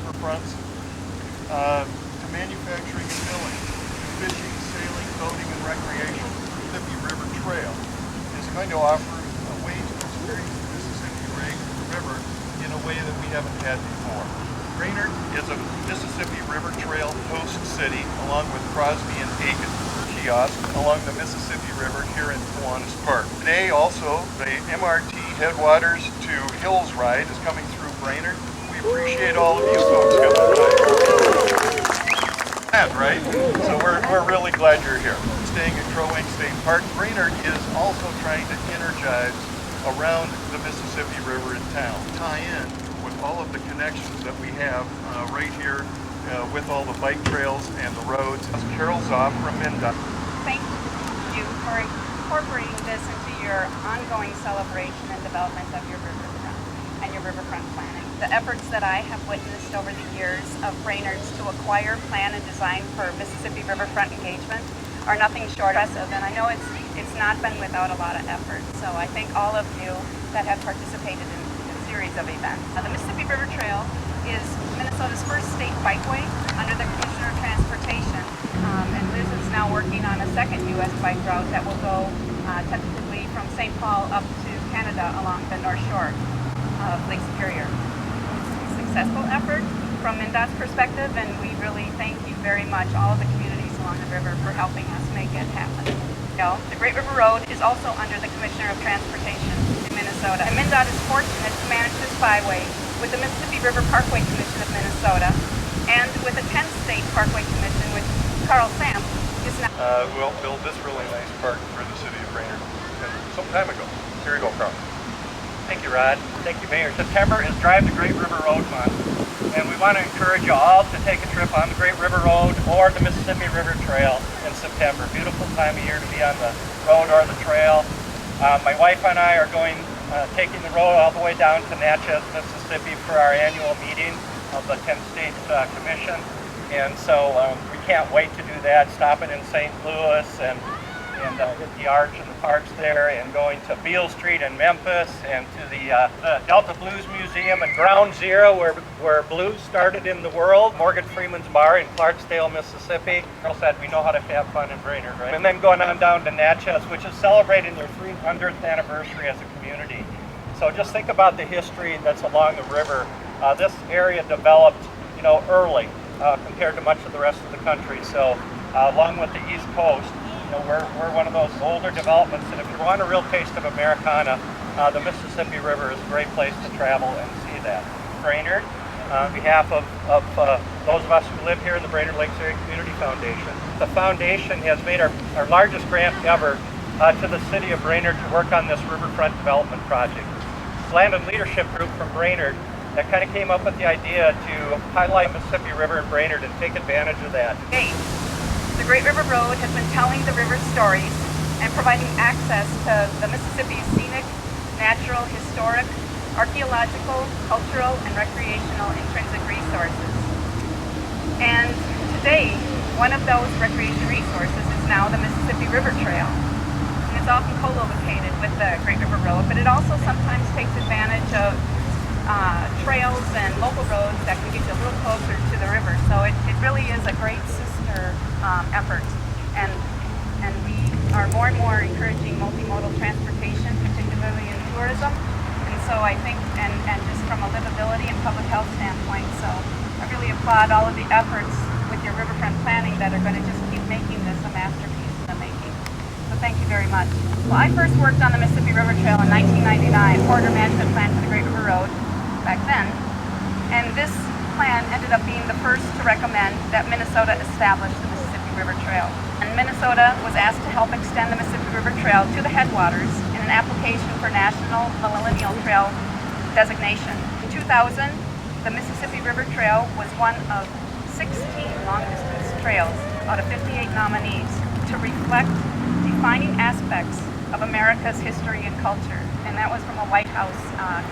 riverfronts, to manufacturing and milling, fishing, sailing, boating, and recreation. The Mississippi River Trail is going to offer a way to experience the Mississippi River in a way that we haven't had before. Brainerd is a Mississippi River Trail host city, along with Crosby and Aitkin kiosk along the Mississippi River here in Kiwanis Park. Today also, the MRT Headwaters to Hills ride is coming through Brainerd. We appreciate all of you folks coming by. Right? So we're really glad you're here. Staying at Crow Wing State Park, Brainerd is also trying to energize around the Mississippi River in town. Tie in with all of the connections that we have right here with all the bike trails and the roads. Karl Zoff from MnDot. Thank you for incorporating this into your ongoing celebration and development of your riverfront and your riverfront planning. The efforts that I have witnessed over the years of Brainerd's to acquire, plan, and design for Mississippi riverfront engagement are nothing short of impressive, and I know it's not been without a lot of effort. So I thank all of you that have participated in a series of events. The Mississippi River Trail is Minnesota's first state bikeway under the Commissioner of Transportation, and Liz is now working on a second U.S. bike route that will go tentatively from St. Paul up to Canada along the North Shore of Lake Superior. It's a successful effort from MnDOT's perspective, and we really thank you very much, all of the communities along the river, for helping us make it happen. The Great River Road is also under the Commissioner of Transportation in Minnesota, and MnDOT is fortunate to manage this byway with the Mississippi River Parkway Commission of Minnesota and with the 10th State Parkway Commission, which Karl Samp is now. We'll build this really nice park for the city of Brainerd some time ago. Here you go, Karl. Thank you, Rod. Thank you, Mayor. September is Drive the Great River Road Month, and we want to encourage you all to take a trip on the Great River Road or the Mississippi River Trail in September. Beautiful time of year to be on the road or the trail. My wife and I are taking the road all the way down to Natchez, Mississippi for our annual meeting of the 10th State Commission. And so we can't wait to do that, stopping in St. Louis and hit the arch and the parks there, and going to Beale Street in Memphis, and to the Delta Blues Museum and Ground Zero, where blues started in the world, Morgan Freeman's Bar in Clarksdale, Mississippi. Karl said we know how to have fun in Brainerd, right? And then going on down to Natchez, which is celebrating their 300th anniversary as a community. So just think about the history that's along the river. This area developed, early compared to much of the rest of the country. So along with the East Coast, we're one of those older developments, and if you want a real taste of Americana, the Mississippi River is a great place to travel and see that. Brainerd, on behalf of those of us who live here in the Brainerd Lakes Area Community Foundation, the foundation has made our largest grant ever to the city of Brainerd to work on this riverfront development project. Land and Leadership Group from Brainerd that kind of came up with the idea to highlight Mississippi River in Brainerd and take advantage of that. The Great River Road has been telling the river's stories and providing access to the Mississippi's scenic, natural, historic, archaeological, cultural, and recreational intrinsic resources. And today, one of those recreation resources is now the Mississippi River Trail. And it's often co-located with the Great River Road, but it also sometimes takes advantage of trails and local roads that can get you a little closer to the river. So it really is a great sister effort, and we are more and more encouraging multimodal transportation, particularly in tourism. And so I think, and just from a livability and public health standpoint, so I really applaud all of the efforts with your riverfront planning that are going to just keep making this a masterpiece in the making. So thank you very much. Well, I first worked on the Mississippi River Trail in 1999, corridor management plan for the Great River Road back then, and this plan ended up being the first to recommend that Minnesota establish the Mississippi River Trail. And Minnesota was asked to help extend the Mississippi River Trail to the headwaters in an application for National Millennial Trail designation. In 2000, the Mississippi River Trail was one of 16 long-distance trails out of 58 nominees to reflect defining aspects of America's history and culture. And that was from a White House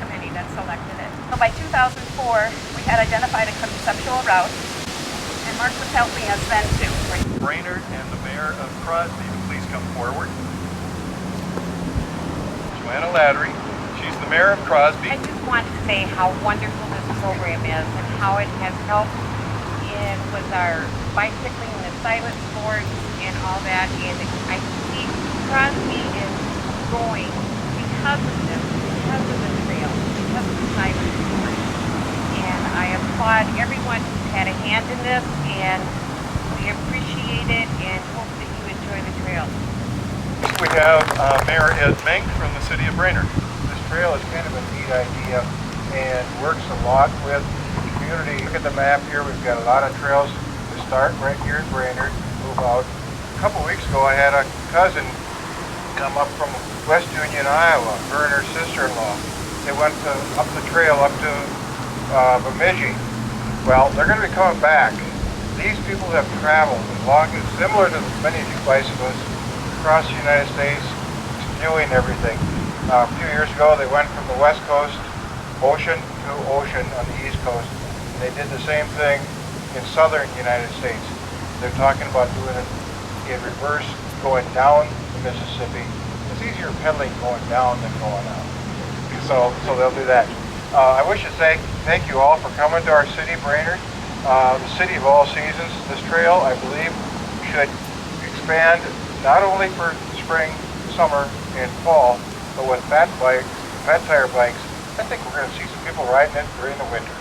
committee that selected it. So by 2004, we had identified a conceptual route, and Mark was helping us then too. Brainerd and the mayor of Crosby to please come forward. Joanna Lattery, she's the mayor of Crosby. I just want to say how wonderful this program is and how it has helped with our bicycling and the silent sports and all that. And I see Crosby is growing because of this, because of the trail, because of the silent sports. And I applaud everyone who's had a hand in this, and we appreciate it and hope that you enjoy the trail. We have Mayor Menk from the city of Brainerd. This trail is kind of a neat idea and works a lot with the community. Look at the map here. We've got a lot of trails to start right here in Brainerd, move out. A couple weeks ago I had a cousin come up from West Union, Iowa, her and her sister-in-law. They went up the trail up to Bemidji. Well, they're going to be coming back. These people have traveled as long as, similar to many of you bicyclists, across the United States, viewing everything. A few years ago they went from the west coast, ocean to ocean on the east coast. And they did the same thing in southern United States. They're talking about doing it in reverse, going down the Mississippi. It's easier pedaling going down than going out. So they'll do that. I wish to say thank you all for coming to our city, Brainerd. The city of all seasons. This trail, I believe, should expand not only for spring, summer, and fall, but with fat tire bikes. I think we're going to see some people riding it during the winter.